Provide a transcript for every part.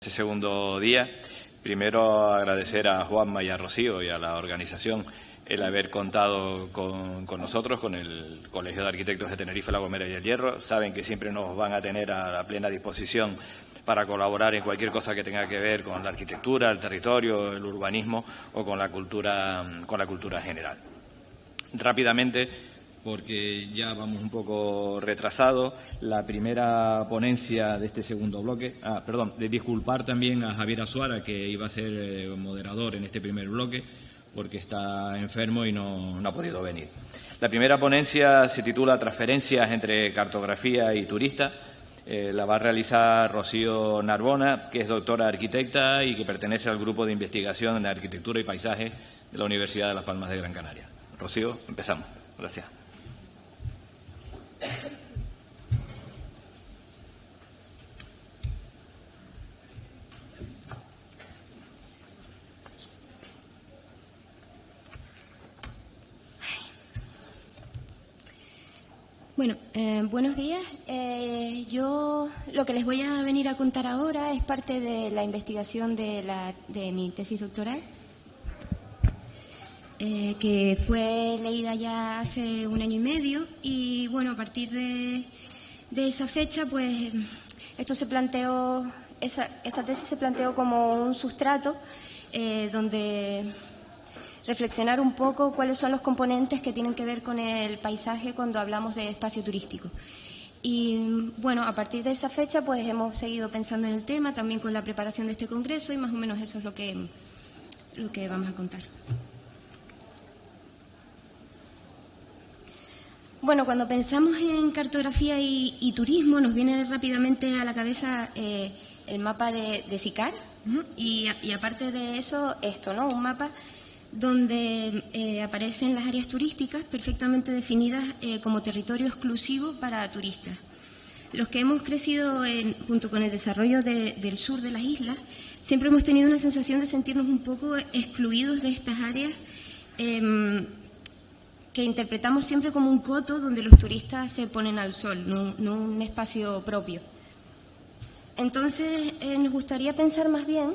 Este segundo día, primero agradecer a Juanma y a Rocío y a la organización el haber contado con nosotros, con el Colegio de Arquitectos de Tenerife, La Gomera y El Hierro. Saben que siempre nos van a tener a la plena disposición para colaborar en cualquier cosa que tenga que ver con la arquitectura, el territorio, el urbanismo o con la cultura general. Rápidamente, porque ya vamos un poco retrasados, la primera ponencia de este segundo bloque. De disculpar también a Javier Azuara, que iba a ser moderador en este primer bloque, porque está enfermo y no ha podido venir. La primera ponencia se titula Transferencias entre cartografía y turista. La va a realizar Rocío Narbona, que es doctora arquitecta y que pertenece al grupo de investigación de arquitectura y paisaje de la Universidad de Las Palmas de Gran Canaria. Rocío, empezamos. Gracias. Bueno, buenos días. Yo lo que les voy a venir a contar ahora es parte de la investigación de mi tesis doctoral, que fue leída ya hace 1 año y medio y, bueno, a partir de esa fecha, pues, esto se planteó, esa tesis se planteó como un sustrato donde reflexionar un poco cuáles son los componentes que tienen que ver con el paisaje cuando hablamos de espacio turístico. Y, bueno, a partir de esa fecha, pues, hemos seguido pensando en el tema, también con la preparación de este congreso, y más o menos eso es lo que vamos a contar. Bueno, cuando pensamos en cartografía y turismo, nos viene rápidamente a la cabeza el mapa de SICAR, y aparte de eso, esto, ¿no? Un mapa donde aparecen las áreas turísticas perfectamente definidas como territorio exclusivo para turistas. Los que hemos crecido junto con el desarrollo del sur de las islas, siempre hemos tenido una sensación de sentirnos un poco excluidos de estas áreas que interpretamos siempre como un coto donde los turistas se ponen al sol, no un espacio propio. Entonces, nos gustaría pensar más bien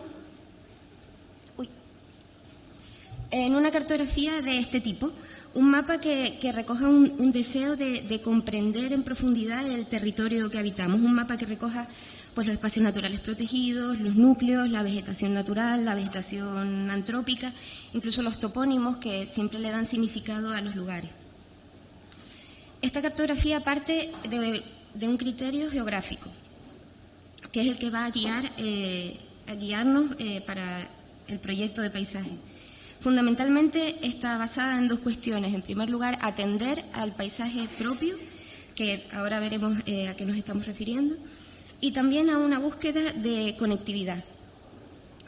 en una cartografía de este tipo, un mapa que recoja un deseo de comprender en profundidad el territorio que habitamos, un mapa que recoja, pues, los espacios naturales protegidos, los núcleos, la vegetación natural, la vegetación antrópica, incluso los topónimos que siempre le dan significado a los lugares. Esta cartografía parte de un criterio geográfico, que es el que va a guiarnos para el proyecto de paisaje. Fundamentalmente está basada en 2 cuestiones. En primer lugar, atender al paisaje propio, que ahora veremos a qué nos estamos refiriendo, y también a una búsqueda de conectividad.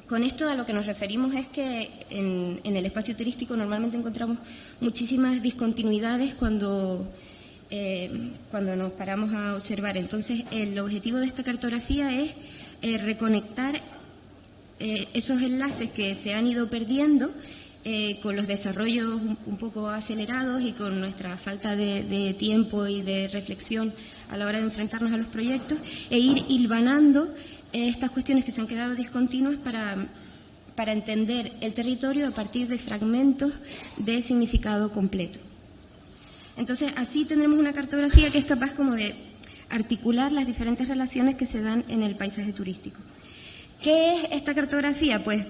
Con esto a lo que nos referimos es que en el espacio turístico normalmente encontramos muchísimas discontinuidades cuando nos paramos a observar. Entonces, el objetivo de esta cartografía es reconectar esos enlaces que se han ido perdiendo con los desarrollos un poco acelerados y con nuestra falta de tiempo y de reflexión a la hora de enfrentarnos a los proyectos, e ir hilvanando estas cuestiones que se han quedado discontinuas para entender el territorio a partir de fragmentos de significado completo. Entonces, así tendremos una cartografía que es capaz como de articular las diferentes relaciones que se dan en el paisaje turístico. ¿Qué es esta cartografía? Pues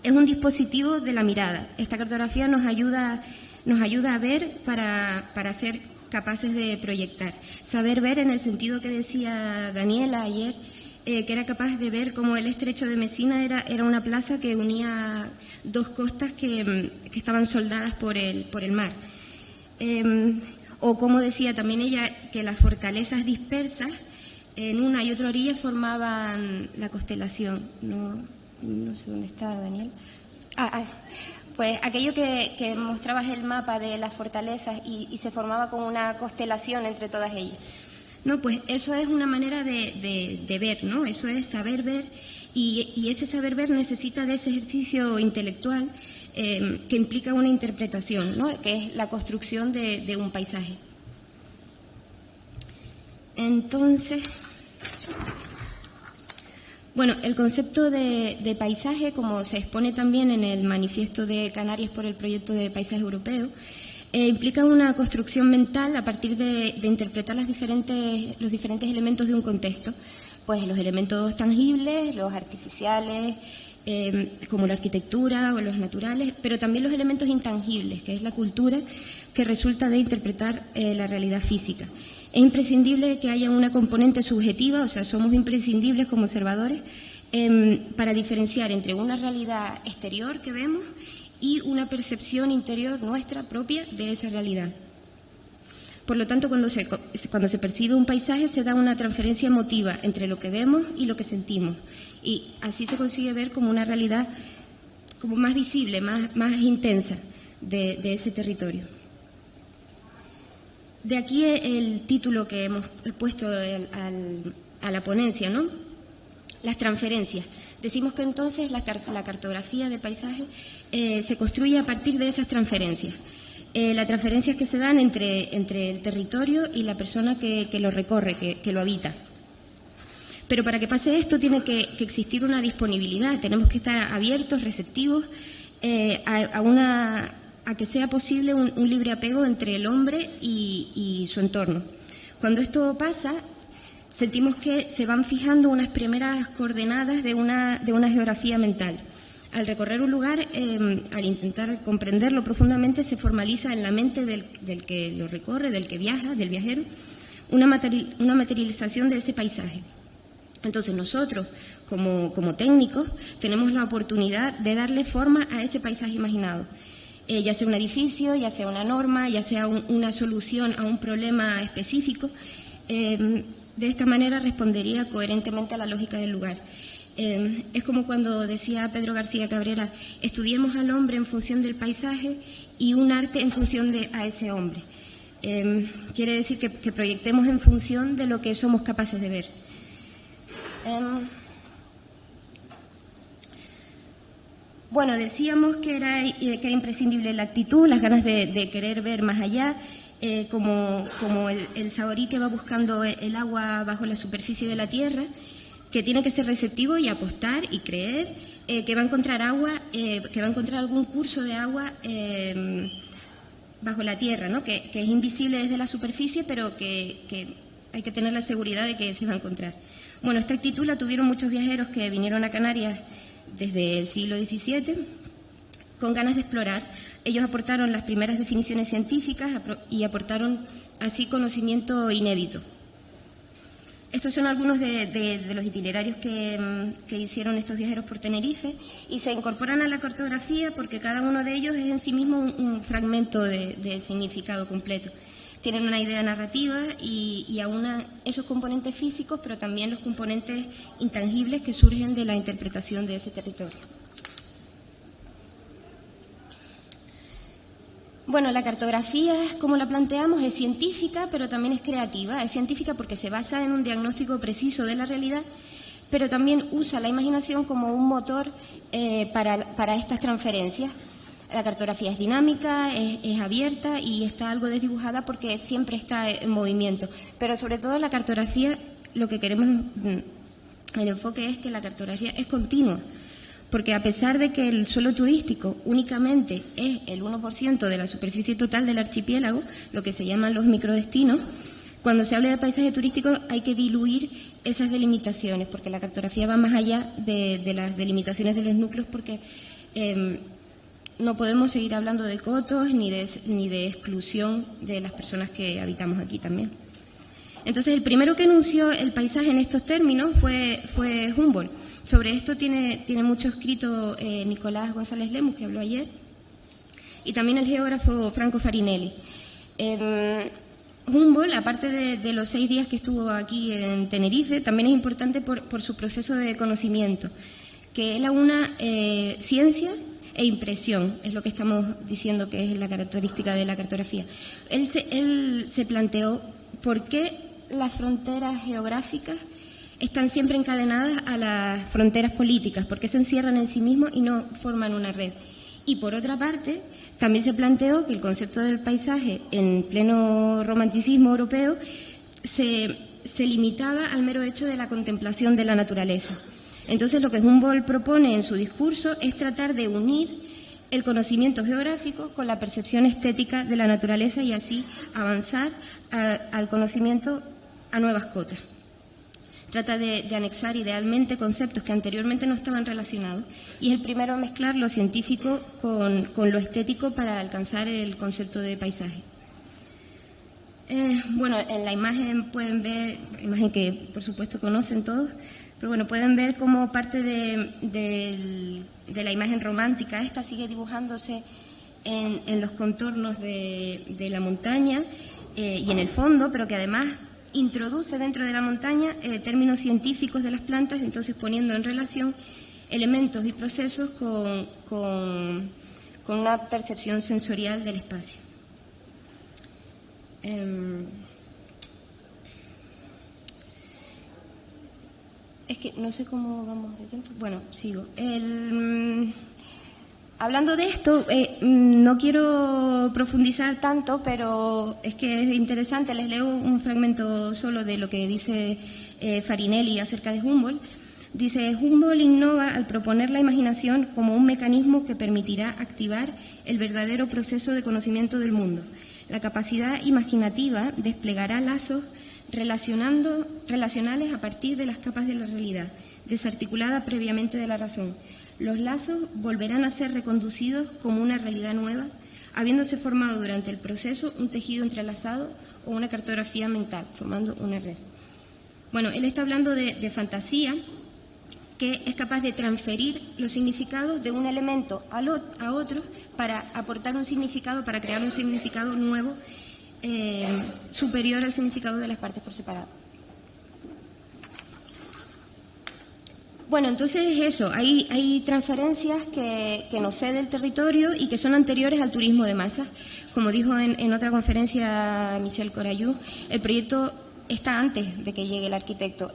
es un dispositivo de la mirada. Esta cartografía nos ayuda a ver para ser capaces de proyectar. Saber ver en el sentido que decía Daniela ayer, que era capaz de ver cómo el estrecho de Mesina era una plaza que unía 2 costas que estaban soldadas por el mar. O como decía también ella, que las fortalezas dispersas en una y otra orilla formaban la constelación. No sé dónde está Daniel. Pues aquello que mostrabas el mapa de las fortalezas y se formaba como una constelación entre todas ellas. No, pues eso es una manera de ver, ¿no? Eso es saber ver, y ese saber ver necesita de ese ejercicio intelectual que implica una interpretación, ¿no? Que es la construcción de un paisaje. Entonces, Bueno, el concepto de paisaje, como se expone también en el manifiesto de Canarias por el proyecto de paisaje europeo, implica una construcción mental a partir de interpretar los diferentes elementos de un contexto, pues los elementos tangibles, los artificiales, como la arquitectura o los naturales, pero también los elementos intangibles, que es la cultura, que resulta de interpretar la realidad física. Es imprescindible que haya una componente subjetiva, o sea, somos imprescindibles como observadores para diferenciar entre una realidad exterior que vemos y una percepción interior nuestra propia de esa realidad. Por lo tanto, cuando se percibe un paisaje se da una transferencia emotiva entre lo que vemos y lo que sentimos, y así se consigue ver como una realidad como más visible, más intensa de ese territorio. De aquí el título que hemos puesto a la ponencia, ¿no? Las transferencias. Decimos que entonces la cartografía de paisaje se construye a partir de esas transferencias. Las transferencias que se dan entre el territorio y la persona que lo recorre, que lo habita. Pero para que pase esto tiene que existir una disponibilidad, tenemos que estar abiertos, receptivos a que sea posible un libre apego entre el hombre y su entorno. Cuando esto pasa, sentimos que se van fijando unas primeras coordenadas de una geografía mental. Al recorrer un lugar, al intentar comprenderlo profundamente, se formaliza en la mente del que lo recorre, del que viaja, del viajero, una materialización de ese paisaje. Entonces nosotros, como técnicos, tenemos la oportunidad de darle forma a ese paisaje imaginado, ya sea un edificio, ya sea una norma, ya sea una solución a un problema específico. De esta manera respondería coherentemente a la lógica del lugar. Es como cuando decía Pedro García Cabrera, estudiemos al hombre en función del paisaje y un arte en función a ese hombre. Quiere decir que proyectemos en función de lo que somos capaces de ver. Bueno, decíamos que era imprescindible la actitud, las ganas de querer ver más allá, como el saorí que va buscando el agua bajo la superficie de la tierra, que tiene que ser receptivo y apostar y creer que va a encontrar agua, que va a encontrar algún curso de agua bajo la tierra, ¿no? Que es invisible desde la superficie, pero que hay que tener la seguridad de que se va a encontrar. Bueno, esta actitud la tuvieron muchos viajeros que vinieron a Canarias desde el siglo XVII con ganas de explorar. Ellos aportaron las primeras definiciones científicas y aportaron así conocimiento inédito. Estos son algunos de los itinerarios que hicieron estos viajeros por Tenerife y se incorporan a la cartografía porque cada uno de ellos es en sí mismo un fragmento de significado completo. Tienen una idea narrativa y aunan esos componentes físicos, pero también los componentes intangibles que surgen de la interpretación de ese territorio. Bueno, la cartografía, como la planteamos, es científica, pero también es creativa. Es científica porque se basa en un diagnóstico preciso de la realidad, pero también usa la imaginación como un motor para estas transferencias. La cartografía es dinámica, es abierta y está algo desdibujada porque siempre está en movimiento. Pero sobre todo la cartografía, lo que queremos, el enfoque es que la cartografía es continua. Porque a pesar de que el suelo turístico únicamente es el 1% de la superficie total del archipiélago, lo que se llaman los microdestinos, cuando se habla de paisaje turístico hay que diluir esas delimitaciones, porque la cartografía va más allá de las delimitaciones de los núcleos, porque no podemos seguir hablando de cotos ni de exclusión de las personas que habitamos aquí también. Entonces, el primero que enunció el paisaje en estos términos fue Humboldt. Sobre esto tiene mucho escrito Nicolás González Lemus, que habló ayer, y también el geógrafo Franco Farinelli. Humboldt, aparte de los 6 días que estuvo aquí en Tenerife, también es importante por su proceso de conocimiento, que él aúna ciencia e impresión, es lo que estamos diciendo que es la característica de la cartografía. Él se planteó por qué las fronteras geográficas están siempre encadenadas a las fronteras políticas, por qué se encierran en sí mismos y no forman una red. Y por otra parte, también se planteó que el concepto del paisaje en pleno romanticismo europeo se limitaba al mero hecho de la contemplación de la naturaleza. Entonces, lo que Humboldt propone en su discurso es tratar de unir el conocimiento geográfico con la percepción estética de la naturaleza y así avanzar al conocimiento a nuevas cotas. Trata de anexar idealmente conceptos que anteriormente no estaban relacionados y es el primero a mezclar lo científico con lo estético para alcanzar el concepto de paisaje. Bueno, en la imagen pueden ver, imagen que por supuesto conocen todos, pero bueno, pueden ver cómo parte de la imagen romántica esta sigue dibujándose en los contornos de la montaña y en el fondo, pero que además introduce dentro de la montaña términos científicos de las plantas, entonces poniendo en relación elementos y procesos con una percepción sensorial del espacio. Es que no sé cómo vamos de tiempo. Bueno, sigo. Hablando de esto, no quiero profundizar tanto, pero es que es interesante. Les leo un fragmento solo de lo que dice Farinelli acerca de Humboldt. Dice, Humboldt innova al proponer la imaginación como un mecanismo que permitirá activar el verdadero proceso de conocimiento del mundo. La capacidad imaginativa desplegará lazos relacionales a partir de las capas de la realidad, desarticulada previamente de la razón. Los lazos volverán a ser reconducidos como una realidad nueva, habiéndose formado durante el proceso un tejido entrelazado o una cartografía mental, formando una red. Bueno, él está hablando de fantasía, que es capaz de transferir los significados de un elemento a otro para aportar un significado, para crear un significado nuevo, superior al significado de las partes por separado. Bueno, entonces es eso, hay transferencias que nos cede el territorio y que son anteriores al turismo de masas. Como dijo en otra conferencia Michel Corayou, el proyecto está antes de que llegue el arquitecto,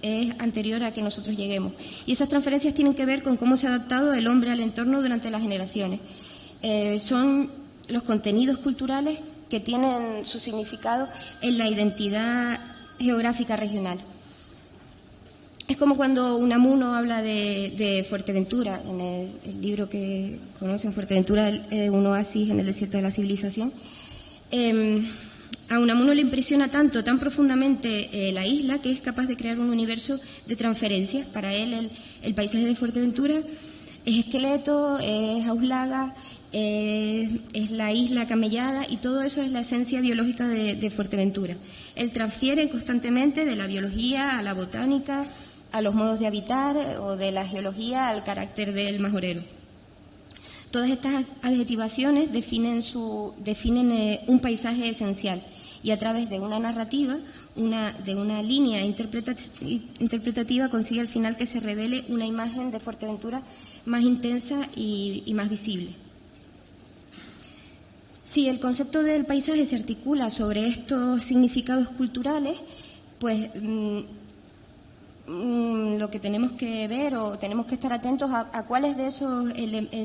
es anterior a que nosotros lleguemos. Y esas transferencias tienen que ver con cómo se ha adaptado el hombre al entorno durante las generaciones. Son los contenidos culturales que tienen su significado en la identidad geográfica regional. Es como cuando Unamuno habla de Fuerteventura, en el libro que conocen, Fuerteventura, un oasis en el desierto de la civilización. A Unamuno le impresiona tan profundamente la isla, que es capaz de crear un universo de transferencias. Para él, el paisaje de Fuerteventura es esqueleto, es auslaga, es la isla camellada, y todo eso es la esencia biológica de Fuerteventura. Él transfiere constantemente de la biología a la botánica, a los modos de habitar, o de la geología al carácter del majorero. Todas estas adjetivaciones definen un paisaje esencial, y a través de una narrativa, de una línea interpretativa, consigue al final que se revele una imagen de Fuerteventura más intensa y más visible. Si el concepto del paisaje se articula sobre estos significados culturales, pues lo que tenemos que ver, o tenemos que estar atentos a cuáles de esos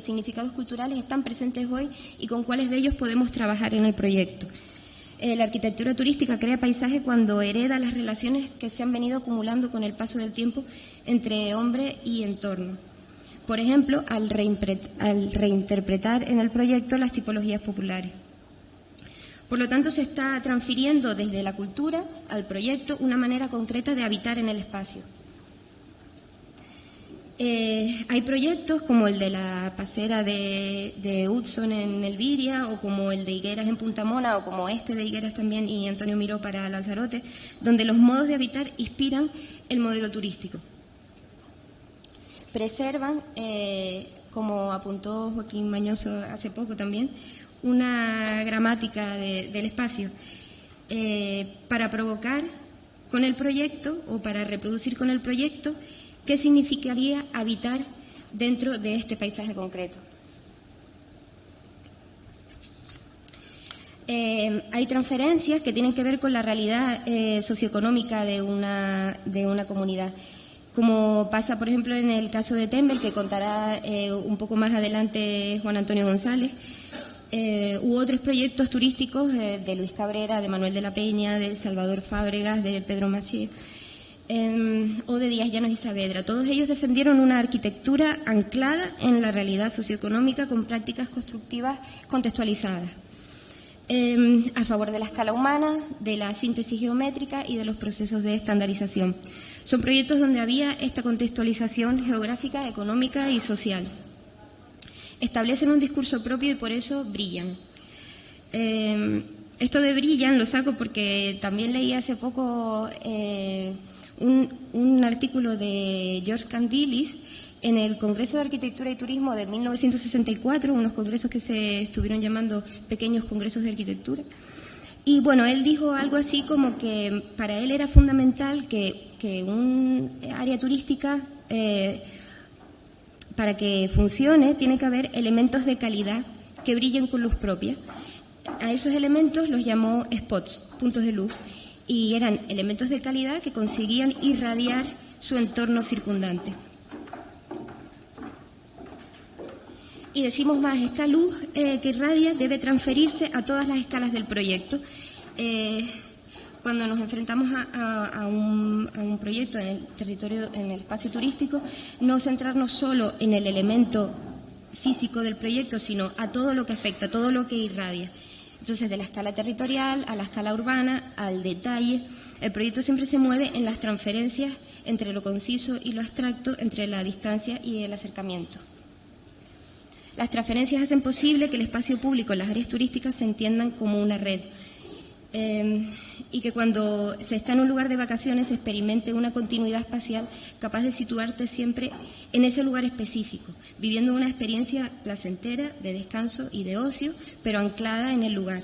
significados culturales están presentes hoy y con cuáles de ellos podemos trabajar en el proyecto. La arquitectura turística crea paisaje cuando hereda las relaciones que se han venido acumulando con el paso del tiempo entre hombre y entorno. Por ejemplo, al reinterpretar en el proyecto las tipologías populares. Por lo tanto, se está transfiriendo desde la cultura al proyecto una manera concreta de habitar en el espacio. Hay proyectos como el de la pasera de Hudson en Elviria, o como el de Higueras en Punta Mona, o como este de Higueras también y Antonio Miró para Lanzarote, donde los modos de habitar inspiran el modelo turístico. Preservan, como apuntó Joaquín Mañoso hace poco también, una gramática del espacio para provocar con el proyecto, o para reproducir con el proyecto, qué significaría habitar dentro de este paisaje concreto. Hay transferencias que tienen que ver con la realidad socioeconómica de una comunidad, como pasa, por ejemplo, en el caso de Tembel, que contará un poco más adelante Juan Antonio González, u otros proyectos turísticos de Luis Cabrera, de Manuel de la Peña, de Salvador Fábregas, de Pedro Macié, o de Díaz Llanos y Saavedra. Todos ellos defendieron una arquitectura anclada en la realidad socioeconómica con prácticas constructivas contextualizadas, a favor de la escala humana, de la síntesis geométrica y de los procesos de estandarización. Son proyectos donde había esta contextualización geográfica, económica y social. Establecen un discurso propio y por eso brillan. Esto de brillan lo saco porque también leí hace poco un artículo de George Candilis en el Congreso de Arquitectura y Turismo de 1964, unos congresos que se estuvieron llamando pequeños congresos de arquitectura. Y bueno, él dijo algo así como que para él era fundamental que un área turística, para que funcione, tiene que haber elementos de calidad que brillen con luz propia. A esos elementos los llamó spots, puntos de luz, y eran elementos de calidad que conseguían irradiar su entorno circundante. Y decimos más, esta luz que irradia debe transferirse a todas las escalas del proyecto. Cuando nos enfrentamos a un proyecto en el territorio, en el espacio turístico, no centrarnos solo en el elemento físico del proyecto, sino a todo lo que afecta, todo lo que irradia. Entonces, de la escala territorial a la escala urbana, al detalle, el proyecto siempre se mueve en las transferencias entre lo conciso y lo abstracto, entre la distancia y el acercamiento. Las transferencias hacen posible que el espacio público en las áreas turísticas se entiendan como una red y que cuando se está en un lugar de vacaciones se experimente una continuidad espacial capaz de situarte siempre en ese lugar específico, viviendo una experiencia placentera de descanso y de ocio, pero anclada en el lugar.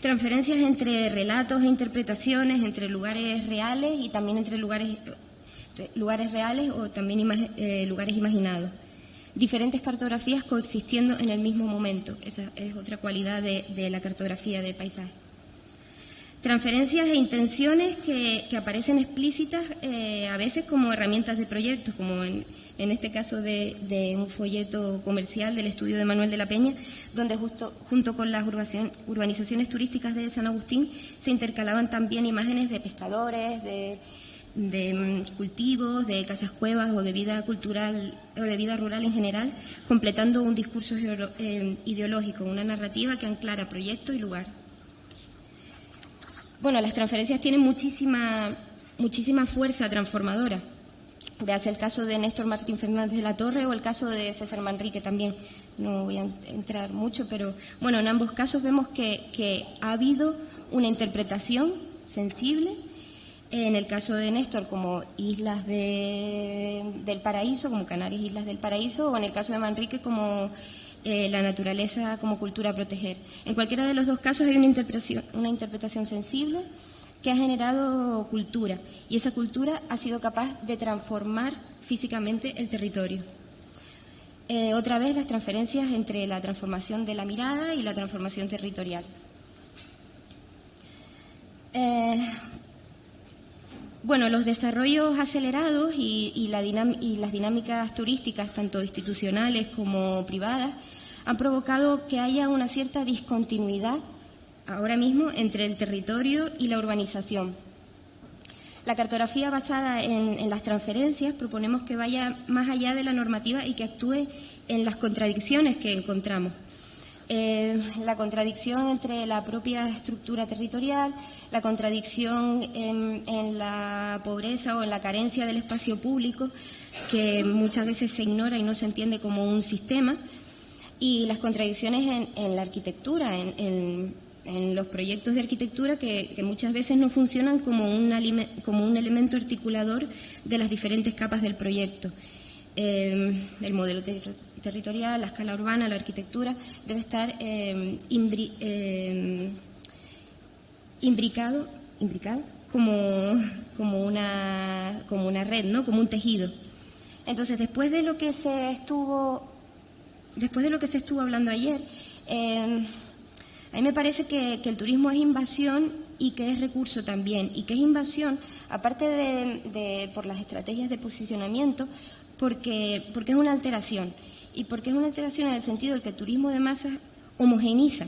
Transferencias entre relatos e interpretaciones, entre lugares reales y también entre lugares reales o también lugares imaginados. Diferentes cartografías coexistiendo en el mismo momento. Esa es otra cualidad de la cartografía de paisaje. Transferencias e intenciones que aparecen explícitas a veces como herramientas de proyectos, como en este caso de un folleto comercial del estudio de Manuel de la Peña, donde junto con las urbanizaciones turísticas de San Agustín se intercalaban también imágenes de pescadores, de cultivos, de casas cuevas o de vida cultural o de vida rural en general, completando un discurso ideológico, una narrativa que aclara proyecto y lugar. Bueno, las transferencias tienen muchísima fuerza transformadora. Veas el caso de Néstor Martín Fernández de la Torre o el caso de César Manrique también. No voy a entrar mucho, pero bueno, en ambos casos vemos que ha habido una interpretación sensible. En el caso de Néstor, como Islas del Paraíso, como Canarias Islas del Paraíso, o en el caso de Manrique, como la naturaleza como cultura a proteger. En cualquiera de los dos casos hay una interpretación sensible que ha generado cultura, y esa cultura ha sido capaz de transformar físicamente el territorio. Otra vez, las transferencias entre la transformación de la mirada y la transformación territorial. Bueno, los desarrollos acelerados y las dinámicas turísticas, tanto institucionales como privadas, han provocado que haya una cierta discontinuidad ahora mismo entre el territorio y la urbanización. La cartografía basada en las transferencias proponemos que vaya más allá de la normativa y que actúe en las contradicciones que encontramos. La contradicción entre la propia estructura territorial, la contradicción en la pobreza o en la carencia del espacio público, que muchas veces se ignora y no se entiende como un sistema, y las contradicciones en la arquitectura, en los proyectos de arquitectura que muchas veces no funcionan como un elemento articulador de las diferentes capas del proyecto. El modelo territorial, la escala urbana, la arquitectura, debe estar imbricado como una red, ¿no? Como un tejido. Entonces, después de lo que se estuvo hablando ayer, a mí me parece que el turismo es invasión y que es recurso también, y que es invasión, aparte de por las estrategias de posicionamiento, porque es una alteración, y porque es una alteración en el sentido de que el turismo de masas homogeniza,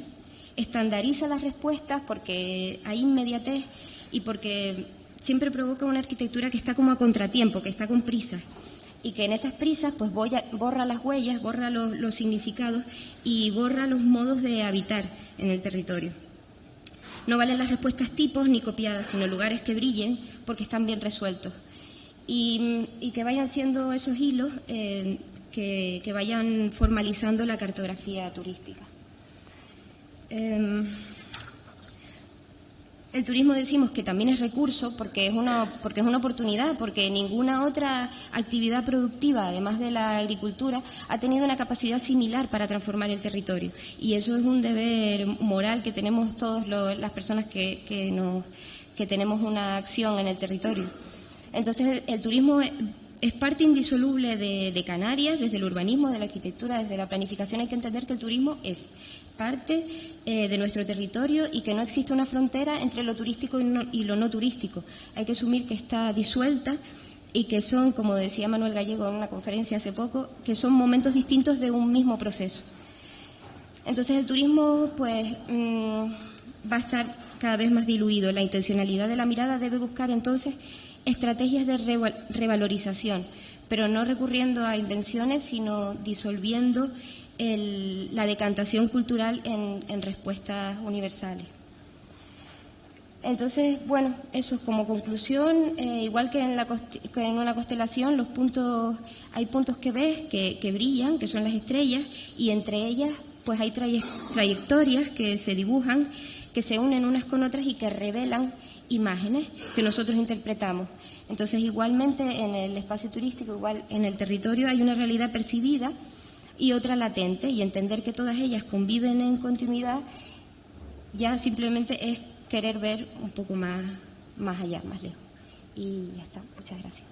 estandariza las respuestas porque hay inmediatez y porque siempre provoca una arquitectura que está como a contratiempo, que está con prisas, y que en esas prisas pues borra las huellas, borra los significados y borra los modos de habitar en el territorio. No valen las respuestas tipos ni copiadas, sino lugares que brillen porque están bien resueltos. Y que vayan siendo esos hilos que vayan formalizando la cartografía turística. El turismo decimos que también es recurso porque es una oportunidad, porque ninguna otra actividad productiva, además de la agricultura, ha tenido una capacidad similar para transformar el territorio. Y eso es un deber moral que tenemos todas las personas que tenemos una acción en el territorio. Entonces, el turismo es parte indisoluble de Canarias, desde el urbanismo, de la arquitectura, desde la planificación. Hay que entender que el turismo es parte de nuestro territorio y que no existe una frontera entre lo turístico y lo no turístico. Hay que asumir que está disuelta y que son, como decía Manuel Gallego en una conferencia hace poco, que son momentos distintos de un mismo proceso. Entonces el turismo pues va a estar cada vez más diluido. La intencionalidad de la mirada debe buscar entonces estrategias de revalorización, pero no recurriendo a invenciones, sino disolviendo la decantación cultural en respuestas universales. Entonces, bueno, eso como conclusión, igual que en una constelación, hay puntos que ves que brillan, que son las estrellas, y entre ellas pues hay trayectorias que se dibujan, que se unen unas con otras y que revelan imágenes que nosotros interpretamos. Entonces, igualmente en el espacio turístico, igual en el territorio, hay una realidad percibida y otra latente, y entender que todas ellas conviven en continuidad ya simplemente es querer ver un poco más allá, más lejos. Y ya está. Muchas gracias.